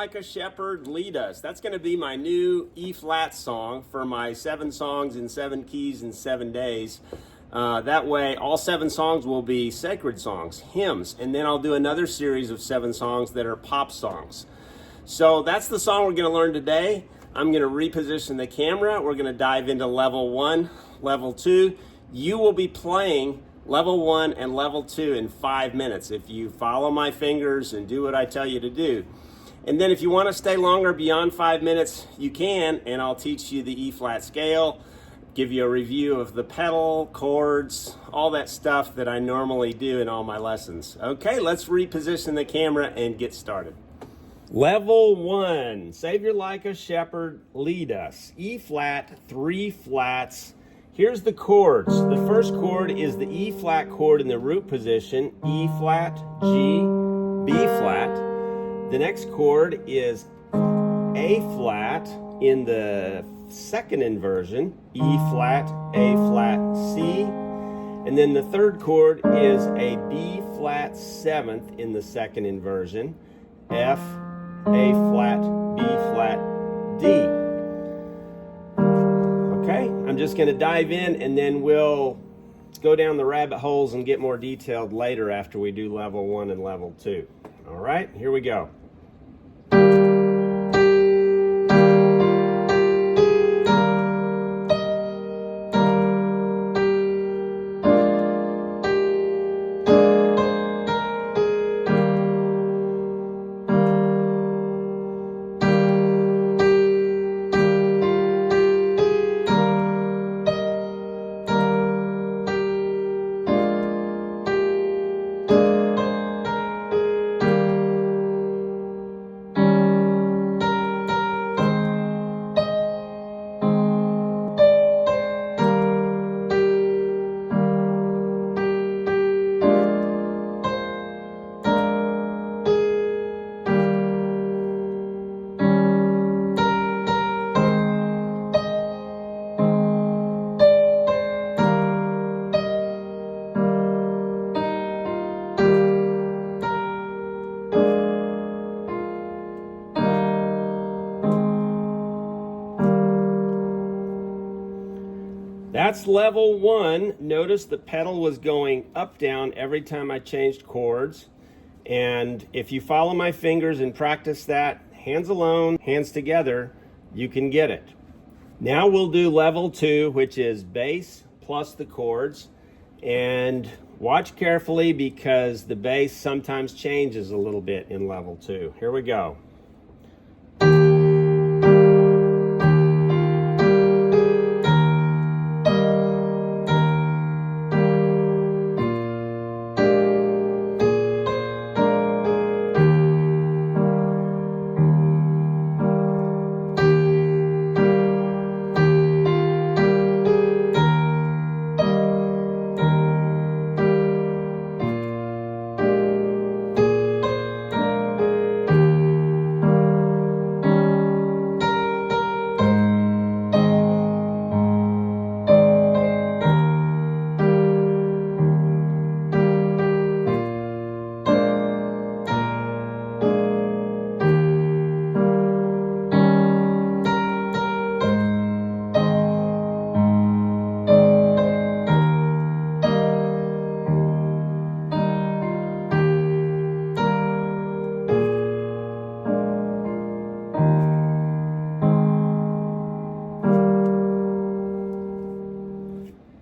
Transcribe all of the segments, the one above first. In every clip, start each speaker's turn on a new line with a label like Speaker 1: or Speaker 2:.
Speaker 1: like a shepherd, lead us. That's going to be my new E-flat song for my 7 songs in 7 keys in 7 days. That way, all 7 songs will be sacred songs, hymns, and then I'll do another series of 7 songs that are pop songs. So that's the song we're going to learn today. I'm going to reposition the camera. We're going to dive into level 1, level 2. You will be playing level 1 and level 2 in 5 minutes if you follow my fingers and do what I tell you to do. And then if you want to stay longer beyond 5 minutes, you can, and I'll teach you the E-flat scale, give you a review of the pedal, chords, all that stuff that I normally do in all my lessons. Okay, let's reposition the camera and get started. Level 1, Savior like a shepherd, lead us. E-flat, 3 flats. Here's the chords. The first chord is the E-flat chord in the root position, E-flat, G, B-flat. The next chord is A-flat in the second inversion, E-flat, A-flat, C. And then the third chord is a B-flat 7th in the second inversion, F, A-flat, B-flat, D. Okay, I'm just going to dive in and then we'll go down the rabbit holes and get more detailed later after we do level 1 and level 2. All right, here we go. That's level 1. Notice the pedal was going up, down every time I changed chords. And if you follow my fingers and practice that, hands alone, hands together, you can get it. Now we'll do level 2, which is bass plus the chords. And watch carefully because the bass sometimes changes a little bit in level 2. Here we go.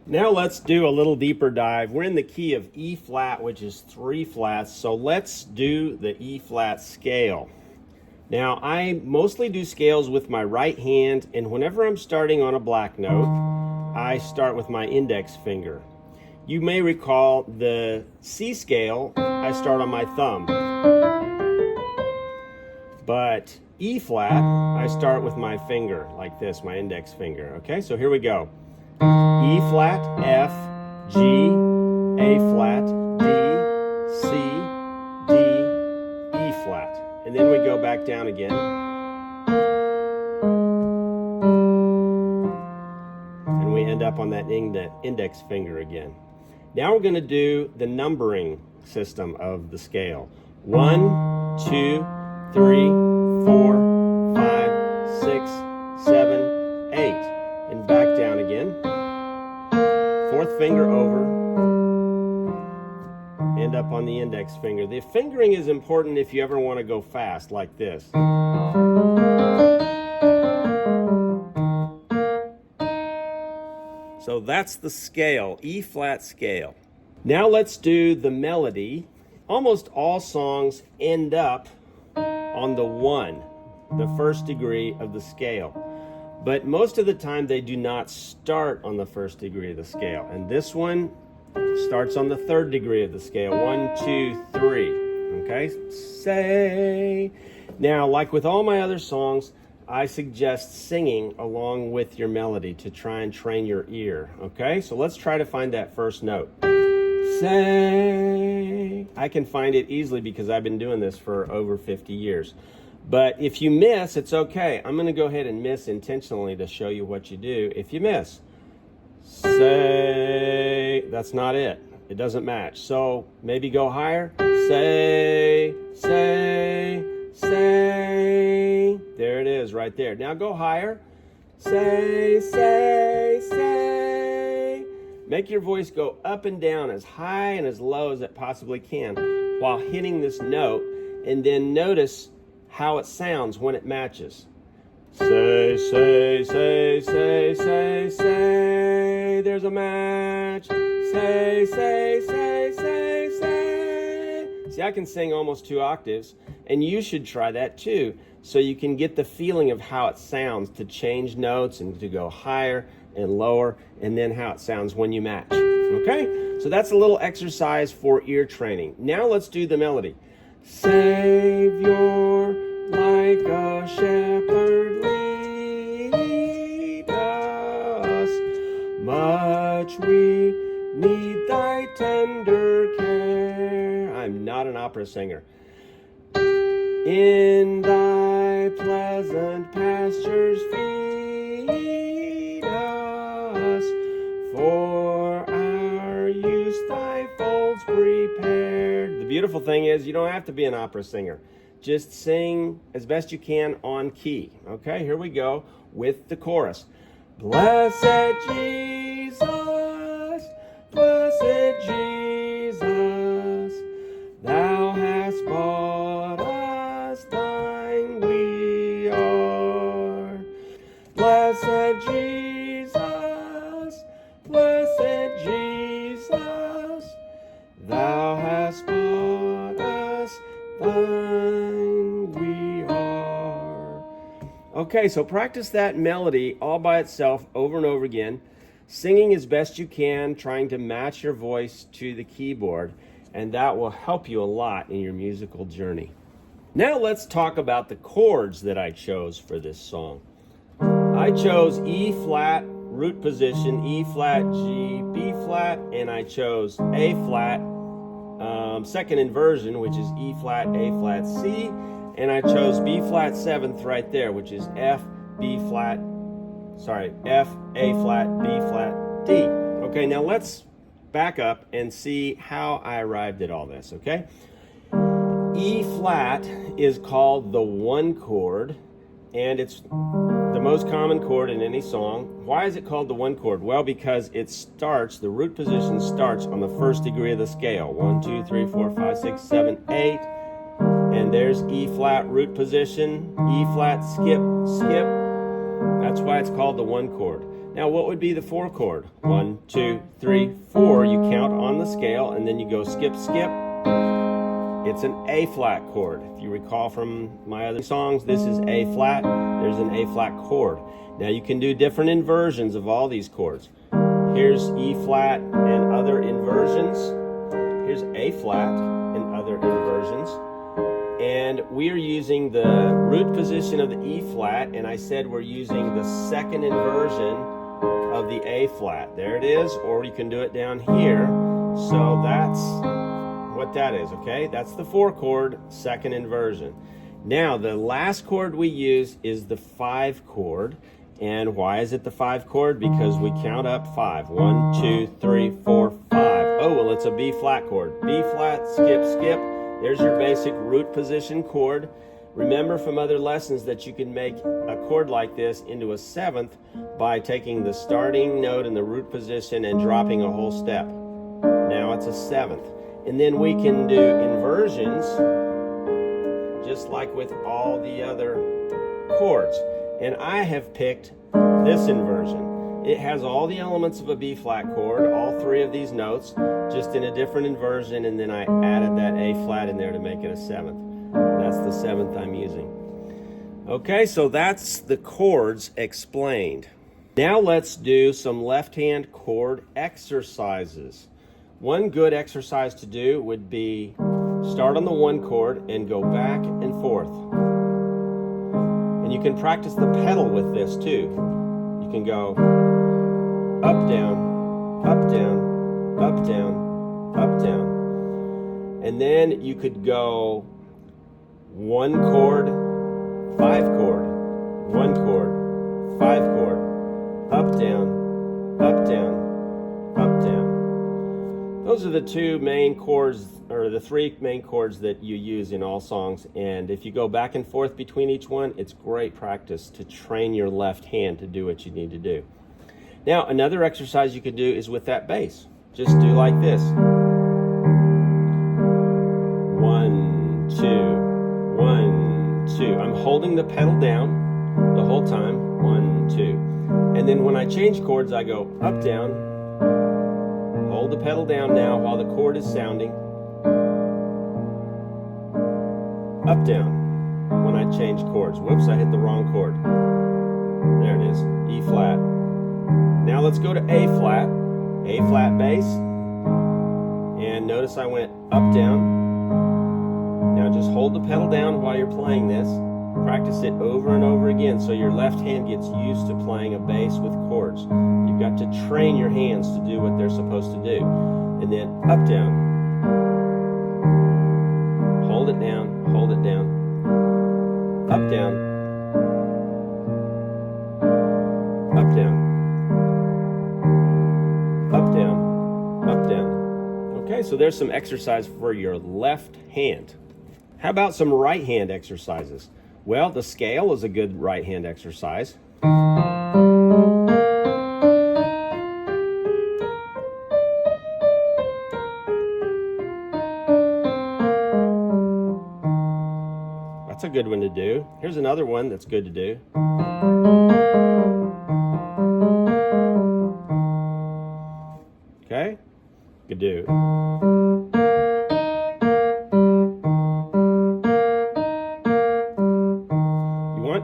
Speaker 1: Now let's do a little deeper dive. We're in the key of E-flat, which is 3 flats, so let's do the E-flat scale. Now, I mostly do scales with my right hand, and whenever I'm starting on a black note, I start with my index finger. You may recall the C scale, I start on my thumb. But E-flat, I start with my finger, like this, my index finger. Okay, so here we go. E-flat, F, G, A-flat, D, C, D, E-flat. And then we go back down again. And we end up on that index finger again. Now we're going to do the numbering system of the scale. 1, 2, 3, 4, index finger. The fingering is important if you ever want to go fast like this. So that's the scale, E flat scale. Now let's do the melody. Almost all songs end up on the 1, the first degree of the scale. But most of the time they do not start on the first degree of the scale. And this one starts on the 3rd degree of the scale. 1, 2, 3. Okay? Say. Now, like with all my other songs, I suggest singing along with your melody to try and train your ear. Okay? So let's try to find that first note. Say. I can find it easily because I've been doing this for over 50 years. But if you miss, it's okay. I'm going to go ahead and miss intentionally to show you what you do if you miss. Say, that's not it. It doesn't match. So maybe go higher. Say, say, say. There it is right there. Now go higher. Say, say, say. Make your voice go up and down as high and as low as it possibly can while hitting this note, and then notice how it sounds when it matches. Say, say, say, say, say, say. There's a match. Say, say, say, say, say. See, I can sing almost 2 octaves, and you should try that too, so you can get the feeling of how it sounds to change notes and to go higher and lower, and then how it sounds when you match. Okay? So that's a little exercise for ear training. Now let's do the melody. Savior, like a shepherd, lead us. Much we need thy tender care. I'm not an opera singer. In thy pleasant pastures feed us. For our use thy folds prepared. The beautiful thing is you don't have to be an opera singer. Just sing as best you can on key. Okay, here we go with the chorus. Blessed Jesus, blessed Jesus, thou hast bought us, thine we are. Blessed Jesus, blessed Jesus, thou hast bought us, thine we are. Okay, so practice that melody all by itself over and over again, singing as best you can, trying to match your voice to the keyboard, and that will help you a lot in your musical journey. Now let's talk about the chords that I chose for this song. I chose E flat, root position, E flat, G, B flat, and I chose A flat, second inversion, which is E flat, A flat, C, and I chose B flat 7th right there, which is F, A flat, B flat, D. Okay, now let's back up and see how I arrived at all this, okay? E flat is called the 1 chord, and it's the most common chord in any song. Why is it called the 1 chord? Well, because it starts, the root position starts on the 1st degree of the scale. 1, 2, 3, 4, 5, 6, 7, 8. And there's E flat root position, E flat skip, skip. That's why it's called the 1 chord. Now, what would be the 4 chord? 1, 2, 3, 4. You count on the scale, and then you go skip, skip. It's an A flat chord. If you recall from my other songs, this is A flat. There's an A flat chord. Now you can do different inversions of all these chords. Here's E flat and other inversions. Here's A flat and other inversions. And we are using the root position of the E flat, and I said we're using the 2nd inversion of the A flat. There it is, or you can do it down here. So that's what that is, okay? That's the 4 chord, 2nd inversion. Now, the last chord we use is the 5 chord. And why is it the 5 chord? Because we count up 5. 1, 2, 3, 4, 5. Oh, well, it's a B flat chord. B flat, skip, skip. There's your basic root position chord. Remember from other lessons that you can make a chord like this into a 7th by taking the starting note in the root position and dropping a whole step. Now it's a 7th. And then we can do inversions, just like with all the other chords. And I have picked this inversion. It has all the elements of a B flat chord, all three of these notes, just in a different inversion, and then I added that A flat in there to make it a seventh. That's the seventh I'm using. Okay, so that's the chords explained. Now let's do some left-hand chord exercises. One good exercise to do would be start on the one chord and go back and forth. And you can practice the pedal with this too. You can go up, down, up, down, up, down, up, down. And then you could go one chord, five chord, one chord, five chord, up, down, up, down, up, down. Those are the two main chords, or the three main chords that you use in all songs. And if you go back and forth between each one, it's great practice to train your left hand to do what you need to do. Now, another exercise you could do is with that bass. Just do like this. 1, 2, 1, 2. I'm holding the pedal down the whole time. 1, 2. And then when I change chords, I go up, down. Hold the pedal down now while the chord is sounding. Up, down. When I change chords. Whoops, I hit the wrong chord. There it is. E flat. Now let's go to A flat. A flat bass. And notice I went up, down. Now just hold the pedal down while you're playing this. Practice it over and over again so your left hand gets used to playing a bass with chords. You've got to train your hands to do what they're supposed to do. And then up, down. Hold it down, hold it down. Up, down. Up, down. Up, down. Up, down. Okay, so there's some exercise for your left hand. How about some right hand exercises? Well, the scale is a good right hand exercise. That's a good one to do. Here's another one that's good to do. Okay, good do.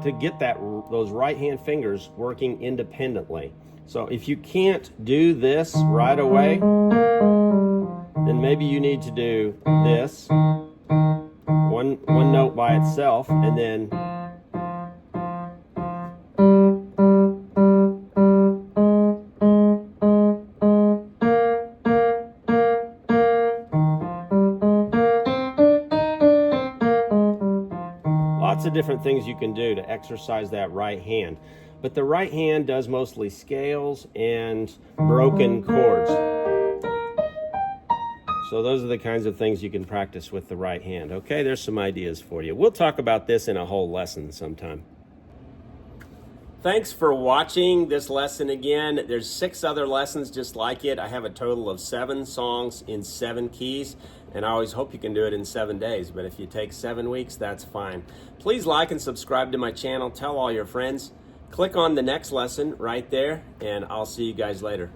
Speaker 1: To get those right hand fingers working independently. So if you can't do this right away, then maybe you need to do this one note by itself, and then lots of different things you can do to exercise that right hand. But the right hand does mostly scales and broken chords. So those are the kinds of things you can practice with the right hand. Okay, there's some ideas for you. We'll talk about this in a whole lesson sometime. Thanks for watching this lesson again. There's 6 other lessons just like it. I have a total of 7 songs in 7 keys, and I always hope you can do it in 7 days, but if you take 7 weeks, that's fine. Please like and subscribe to my channel. Tell all your friends. Click on the next lesson right there, and I'll see you guys later.